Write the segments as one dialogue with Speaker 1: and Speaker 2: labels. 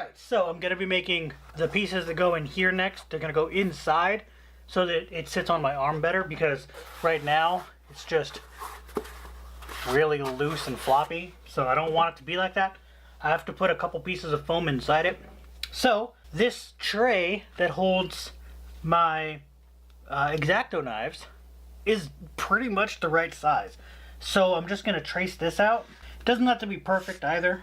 Speaker 1: Alright, so I'm going to be making the pieces that go in here next. They're going to go inside so that it sits on my arm better, because right now it's just really loose and floppy. So I don't want it to be like that. I have to put a couple pieces of foam inside it. So this tray that holds my X-Acto knives is pretty much the right size. So I'm just going to trace this out. It doesn't have to be perfect either.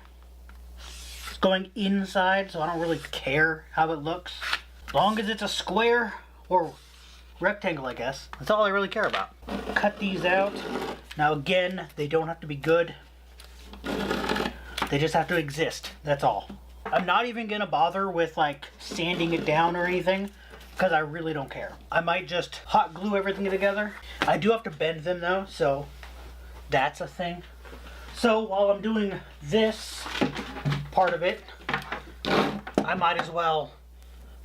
Speaker 1: It's going inside, so I don't really care how it looks. As long as it's a square or rectangle, I guess. That's all I really care about. Cut these out. Now again, they don't have to be good. They just have to exist. That's all. I'm not even going to bother with like sanding it down or anything, because I really don't care. I might just hot glue everything together. I do have to bend them though, so that's a thing. So while I'm doing this part of it, I might as well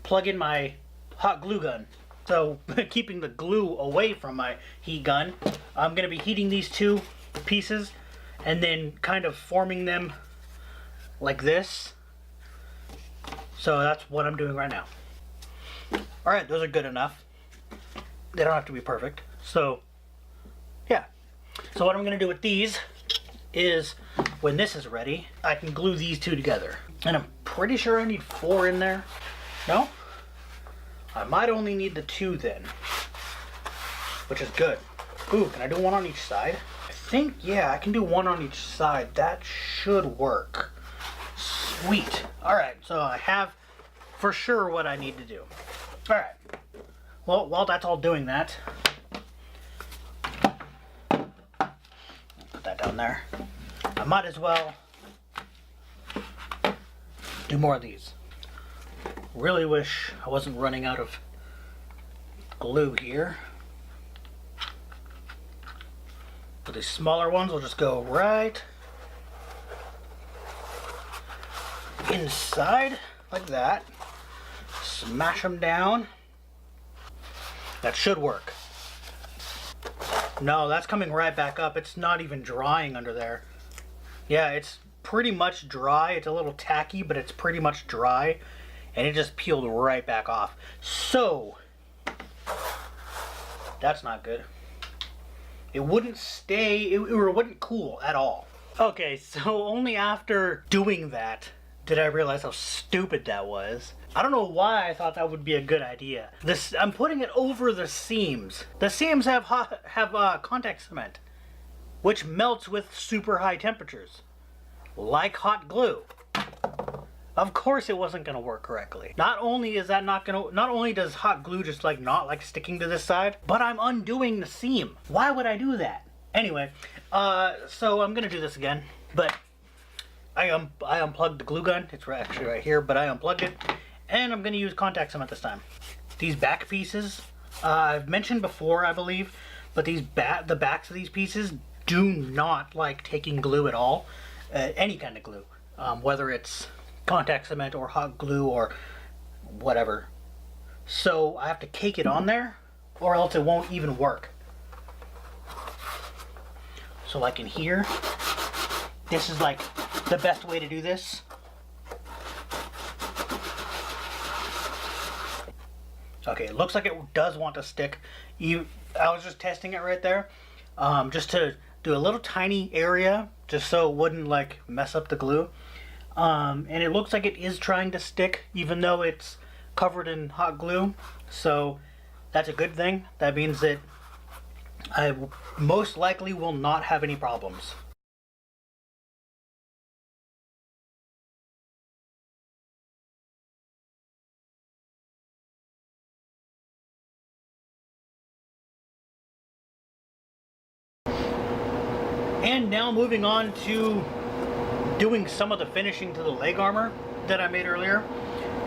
Speaker 1: plug in my hot glue gun. So keeping the glue away from my heat gun, I'm going to be heating these two pieces and then kind of forming them like this. So that's what I'm doing right now. Alright, those are good enough. They don't have to be perfect. So, yeah. So what I'm going to do with these is, when this is ready, I can glue these two together. And I'm pretty sure I need 4 in there. No? I might only need the 2 then. Which is good. Ooh, can I do 1 on each side? I think, yeah, I can do 1 on each side. That should work. Sweet. Alright, so I have for sure what I need to do. Alright. Well, while that's all doing that, put that down there. I might as well do more of these. Really wish I wasn't running out of glue here. But these smaller ones will just go right inside like that. Smash them down. That should work. No, that's coming right back up. It's not even drying under there. Yeah, it's pretty much dry. It's a little tacky, but it's pretty much dry. And it just peeled right back off. So, that's not good. It wouldn't stay, it wouldn't cool at all. Okay, so only after doing that did I realize how stupid that was. I don't know why I thought that would be a good idea. I'm putting it over the seams. The seams have contact cement, which melts with super high temperatures, like hot glue. Of course it wasn't going to work correctly. Not only does hot glue just like not like sticking to this side, but I'm undoing the seam. Why would I do that? Anyway, so I'm going to do this again, but I unplugged the glue gun. It's actually right here, but I unplugged it. And I'm going to use contact cement this time. These back pieces, I've mentioned before, I believe, but the backs of these pieces do not like taking glue at all. Any kind of glue. Whether it's contact cement or hot glue or whatever. So I have to cake it on there, or else it won't even work. So like in here, this is like the best way to do this. Okay, it looks like it does want to stick. I was just testing it right there, just to do a little tiny area, just so it wouldn't like mess up the glue. And it looks like it is trying to stick, even though it's covered in hot glue. So that's a good thing. That means that I most likely will not have any problems. And now moving on to doing some of the finishing to the leg armor that I made earlier.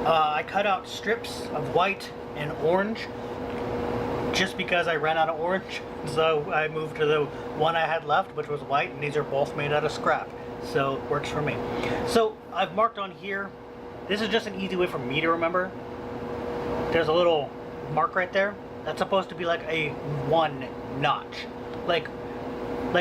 Speaker 1: I cut out strips of white and orange just because I ran out of orange. So I moved to the one I had left, which was white, and these are both made out of scrap. So it works for me. So I've marked on here, this is just an easy way for me to remember. There's a little mark right there. That's supposed to be like a 1 notch. Like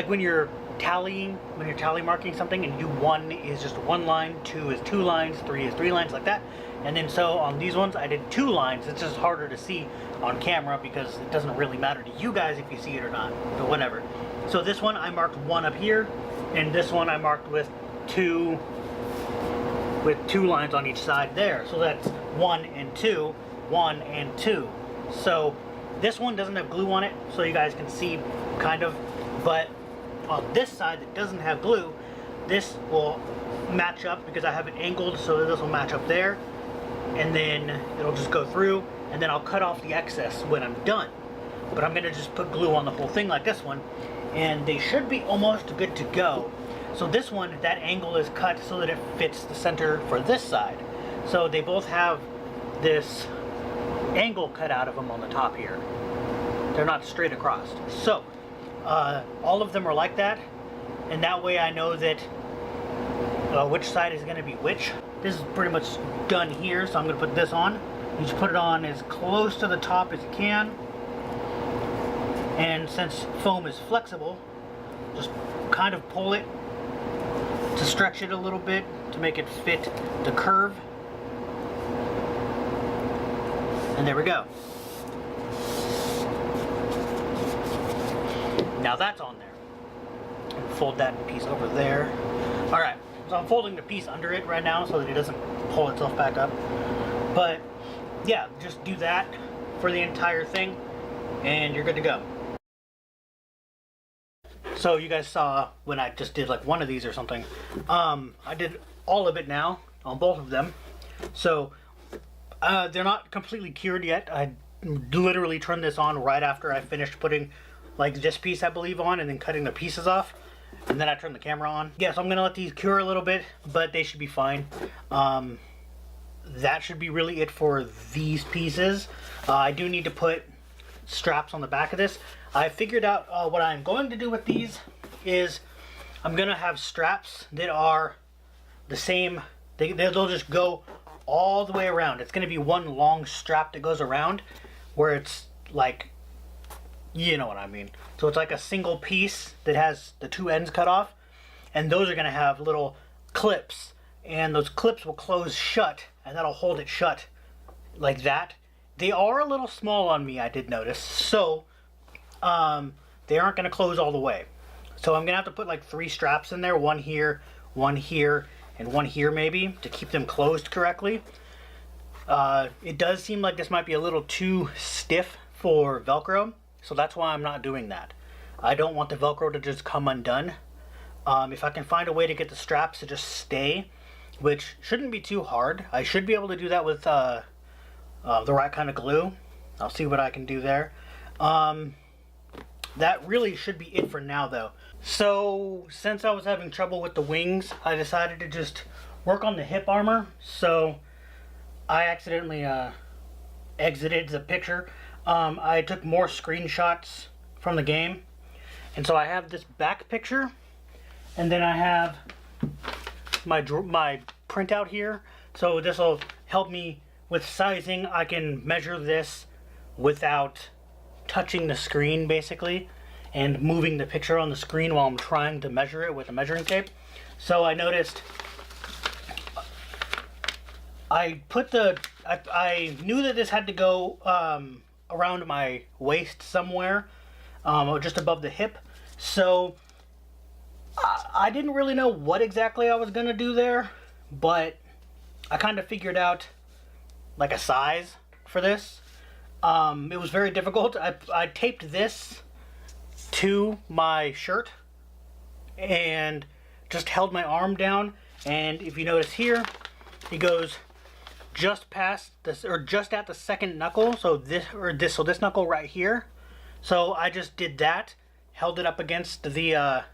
Speaker 1: when you're tallying, when you're tally marking something, and you do 1 is just 1 line, 2 is 2 lines, 3 is 3 lines, like that. And then so on these ones I did 2 lines. It's just harder to see on camera because it doesn't really matter to you guys if you see it or not, but whatever. So this one I marked 1 up here, and this one I marked with 2 lines on each side there. So that's 1 and 2, 1 and 2. So this one doesn't have glue on it, so you guys can see kind of, but on this side that doesn't have glue, this will match up because I have it angled, so this will match up there, and then it'll just go through, and then I'll cut off the excess when I'm done. But I'm gonna just put glue on the whole thing like this one, and they should be almost good to go. So this one, that angle is cut so that it fits the center for this side. So they both have this angle cut out of them on the top here. They're not straight across. So all of them are like that, and that way I know that which side is going to be which. This is pretty much done here, so I'm going to put this on. You just put it on as close to the top as you can, and since foam is flexible, just kind of pull it to stretch it a little bit to make it fit the curve. And there we go. Now that's on there. Fold that piece over there. Alright, so I'm folding the piece under it right now so that it doesn't pull itself back up. But yeah, just do that for the entire thing and you're good to go. So you guys saw when I just did like one of these or something. I did all of it now on both of them. So they're not completely cured yet. I literally turned this on right after I finished putting like this piece I believe on and then cutting the pieces off, and then I turned the camera on. Yeah, so I'm gonna let these cure a little bit, but they should be fine. That should be really it for these pieces. I do need to put straps on the back of this. I figured out what I'm going to do with these is I'm gonna have straps that are the same. They'll just go all the way around. It's gonna be one long strap that goes around where it's like, you know what I mean. So it's like a single piece that has the 2 ends cut off, and those are gonna have little clips, and those clips will close shut, and that'll hold it shut like that. They are a little small on me, I did notice, so they aren't gonna close all the way. So I'm gonna have to put like 3 straps in there, one here, and one here maybe, to keep them closed correctly. It does seem like this might be a little too stiff for Velcro, so that's why I'm not doing that. I don't want the Velcro to just come undone. If I can find a way to get the straps to just stay, which shouldn't be too hard, I should be able to do that with the right kind of glue. I'll see what I can do there. That really should be it for now though. So since I was having trouble with the wings, I decided to just work on the hip armor. So I accidentally exited the picture. I took more screenshots from the game, and so I have this back picture, and then I have my printout here. So this will help me with sizing. I can measure this without touching the screen basically, and moving the picture on the screen while I'm trying to measure it with a measuring tape. So I noticed I knew that this had to go around my waist somewhere, just above the hip. So I didn't really know what exactly I was gonna do there, but I kind of figured out like a size for this. It was very difficult. I taped this to my shirt and just held my arm down, and if you notice here, it goes just past this, or just at the second knuckle. So this knuckle right here. So I just did that, held it up against the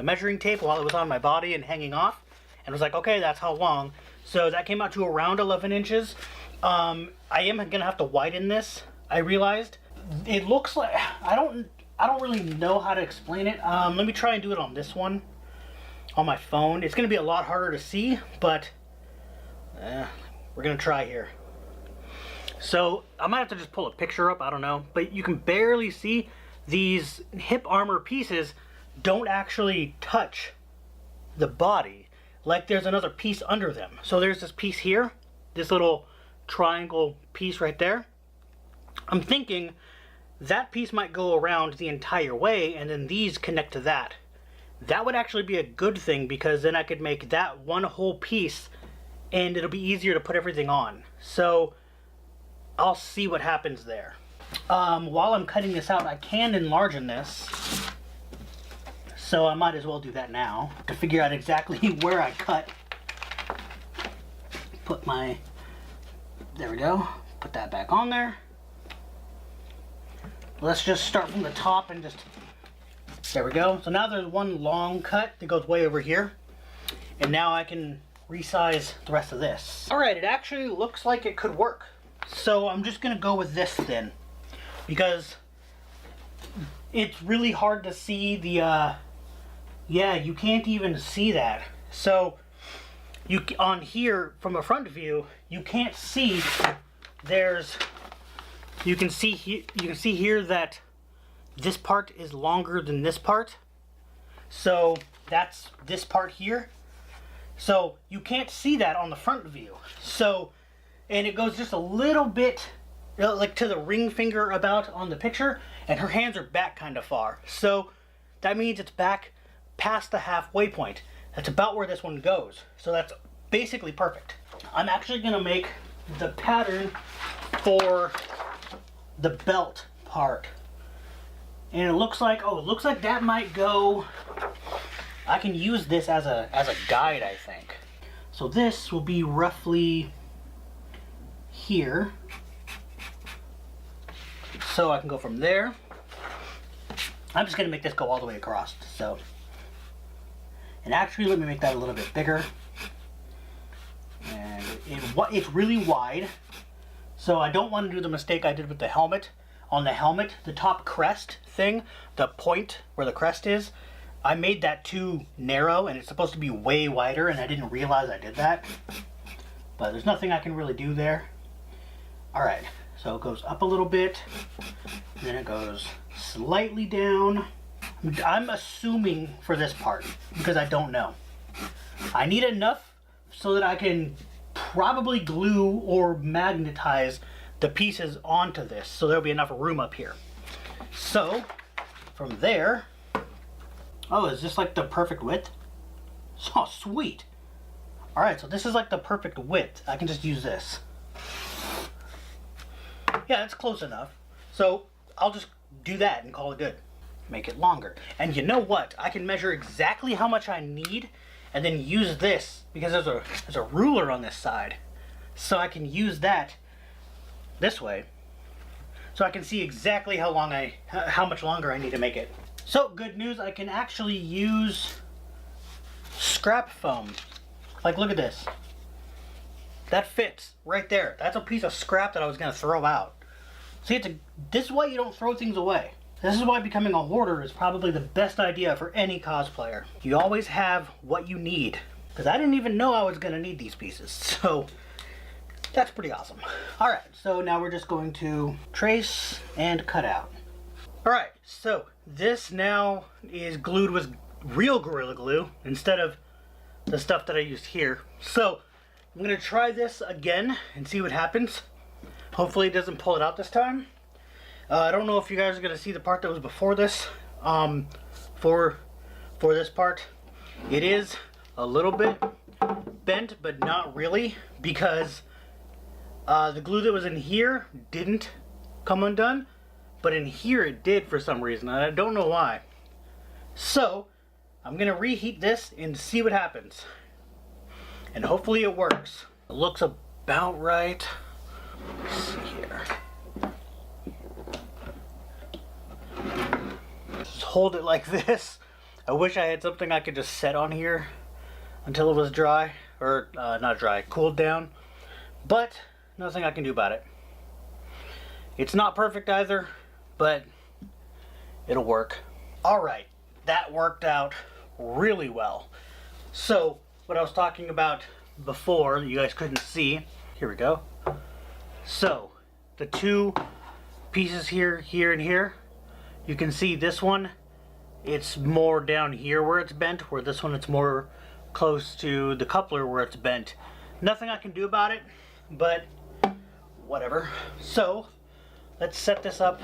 Speaker 1: measuring tape while it was on my body and hanging off, and was like, okay, that's how long. So that came out to around 11 inches. I am gonna have to widen this. I realized it looks like I don't really know how to explain it. Let me try and do it on this one on my phone. It's gonna be a lot harder to see, but we're gonna try here. So I might have to just pull a picture up, I don't know, but you can barely see these hip armor pieces don't actually touch the body. Like there's another piece under them. So there's this piece here, this little triangle piece right there. I'm thinking that piece might go around the entire way and then these connect to that. That would actually be a good thing because then I could make that one whole piece and it'll be easier to put everything on. So I'll see what happens there. While I'm cutting this out, I can enlarge this. So I might as well do that now to figure out exactly where I cut. Put my, there we go, put that back on there. Let's just start from the top and just, there we go. So now there's one long cut that goes way over here. And now I can resize the rest of this. All right, it actually looks like it could work. So I'm just gonna go with this then, because it's really hard to see the, yeah, you can't even see that. So you on here from a front view, you can't see. You can see here that this part is longer than this part. So that's this part here. So you can't see that on the front view. So, and it goes just a little bit like to the ring finger about on the picture, and her hands are back kind of far. So that means it's back past the halfway point. That's about where this one goes. So that's basically perfect. I'm actually gonna make the pattern for the belt part. And it looks like, oh, it looks like that might go, I can use this as a guide, I think. So this will be roughly here. So I can go from there. I'm just gonna make this go all the way across, so. And actually, let me make that a little bit bigger. And it's really wide. So I don't want to do the mistake I did with the helmet. On the helmet, the top crest thing, the point where the crest is, I made that too narrow and it's supposed to be way wider and I didn't realize I did that. But there's nothing I can really do there. Alright, so it goes up a little bit, then it goes slightly down. I'm assuming for this part, because I don't know. I need enough so that I can probably glue or magnetize the pieces onto this, so there'll be enough room up here. So, from there, oh, is this like the perfect width? Oh, sweet. Alright, so this is like the perfect width. I can just use this. Yeah, that's close enough. So, I'll just do that and call it good. Make it longer. And you know what? I can measure exactly how much I need and then use this, because there's a ruler on this side. So I can use that this way. So I can see exactly how much longer I need to make it. So good news, I can actually use scrap foam. Like, look at this. That fits right there. That's a piece of scrap that I was gonna throw out. See, this is why you don't throw things away. This is why becoming a hoarder is probably the best idea for any cosplayer. You always have what you need. Because I didn't even know I was gonna need these pieces. So that's pretty awesome. Alright, so now we're just going to trace and cut out. Alright, so this now is glued with real Gorilla Glue instead of the stuff that I used here. So I'm gonna try this again and see what happens. Hopefully it doesn't pull it out this time. I don't know if you guys are gonna see the part that was before this. For this part, it is a little bit bent, but not really, because the glue that was in here didn't come undone, but in here it did for some reason. I don't know why. So I'm gonna reheat this and see what happens, and hopefully it works. It looks about right. Let's see here. Just hold it like this. I wish I had something I could just set on here until it was dry, or not dry, cooled down, but nothing I can do about it. It's not perfect either, but it'll work. Alright, that worked out really well. So, what I was talking about before, you guys couldn't see, here we go. So, the two pieces here, and here, you can see this one it's more down here where it's bent, where this one it's more close to the coupler where it's bent. Nothing I can do about it, but whatever. So let's set this up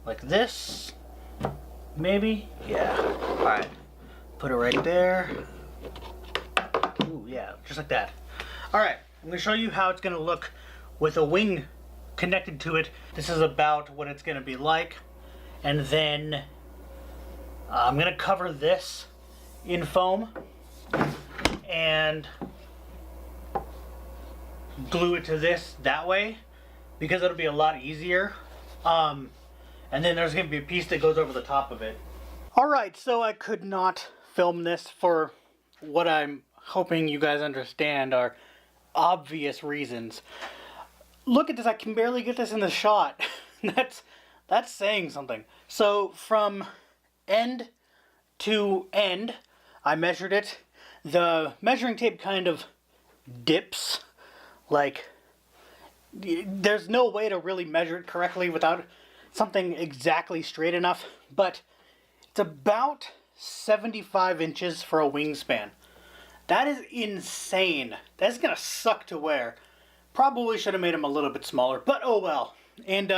Speaker 1: like this. Maybe? Yeah. Alright. Put it right there. Ooh, yeah, just like that. Alright, I'm going to show you how it's going to look with a wing connected to it. This is about what it's going to be like. And then I'm going to cover this in foam and glue it to this that way because it'll be a lot easier. And then there's going to be a piece that goes over the top of it. Alright, so I could not film this for what I'm hoping you guys understand are obvious reasons. Look at this, I can barely get this in the shot. That's saying something. So from end to end, I measured it. The measuring tape kind of dips. Like, there's no way to really measure it correctly without something exactly straight enough. But it's about 75 inches for a wingspan. That is insane. That's gonna suck to wear. Probably should have made them a little bit smaller, but oh well. And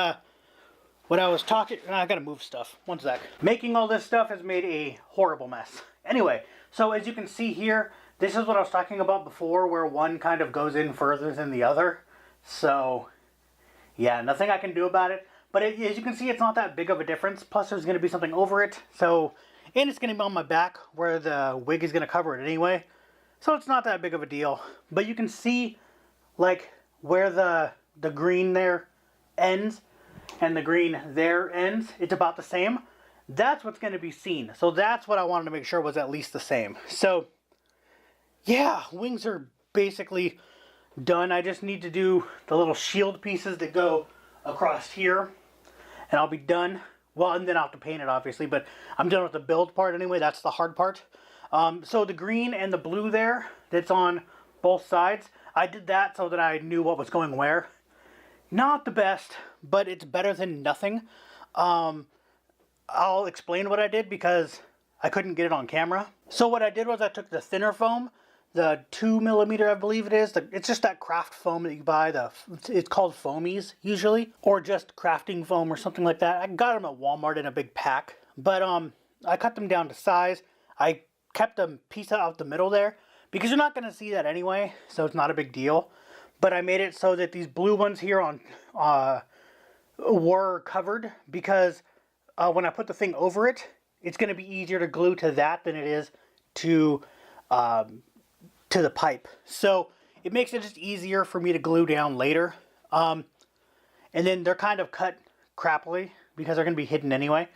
Speaker 1: what I was talking, I gotta move stuff. One sec. Making all this stuff has made a horrible mess. Anyway, so as you can see here, this is what I was talking about before, where one kind of goes in further than the other. So, yeah, nothing I can do about it. But as you can see, it's not that big of a difference. Plus, there's going to be something over it. So, and it's going to be on my back, where the wig is going to cover it anyway. So it's not that big of a deal. But you can see, like, where the green there ends and the green there ends. It's about the same. That's what's going to be seen. So that's what I wanted to make sure was at least the same. So, yeah, wings are basically done. I just need to do the little shield pieces that go across here, and I'll be done. Well, and then I'll have to paint it, obviously, but I'm done with the build part anyway. That's the hard part. So the green and the blue there, that's on both sides, I did that so that I knew what was going where. Not the best, but it's better than nothing. I'll explain what I did because I couldn't get it on camera. So what I did was I took the thinner foam, the 2mm, I believe it is. It's just that craft foam that you buy. It's called foamies usually, or just crafting foam or something like that. I got them at Walmart in a big pack, but I cut them down to size. I kept a piece out the middle there because you're not going to see that anyway, so it's not a big deal. But I made it so that these blue ones here on were covered because when I put the thing over it, it's going to be easier to glue to that than it is to the pipe. So it makes it just easier for me to glue down later. And then they're kind of cut crappily because they're going to be hidden anyway.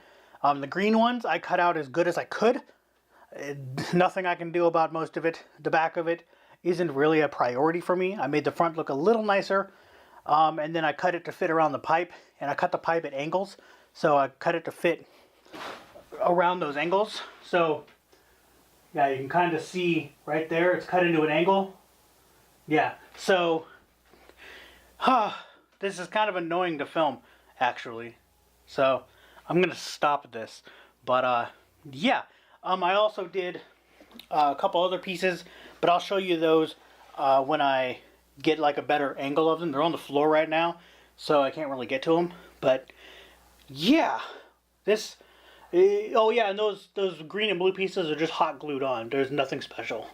Speaker 1: The green ones I cut out as good as I could. Nothing I can do about most of it. The back of it isn't really a priority for me. I made the front look a little nicer. And then I cut it to fit around the pipe. And I cut the pipe at angles. So I cut it to fit around those angles. So yeah, you can kind of see right there, it's cut into an angle. Yeah, so this is kind of annoying to film, actually. So I'm going to stop this. But yeah, I also did a couple other pieces, but I'll show you those when I get like a better angle of them. They're on the floor right now, so I can't really get to them. But yeah, this... oh yeah, and those green and blue pieces are just hot glued on. There's nothing special.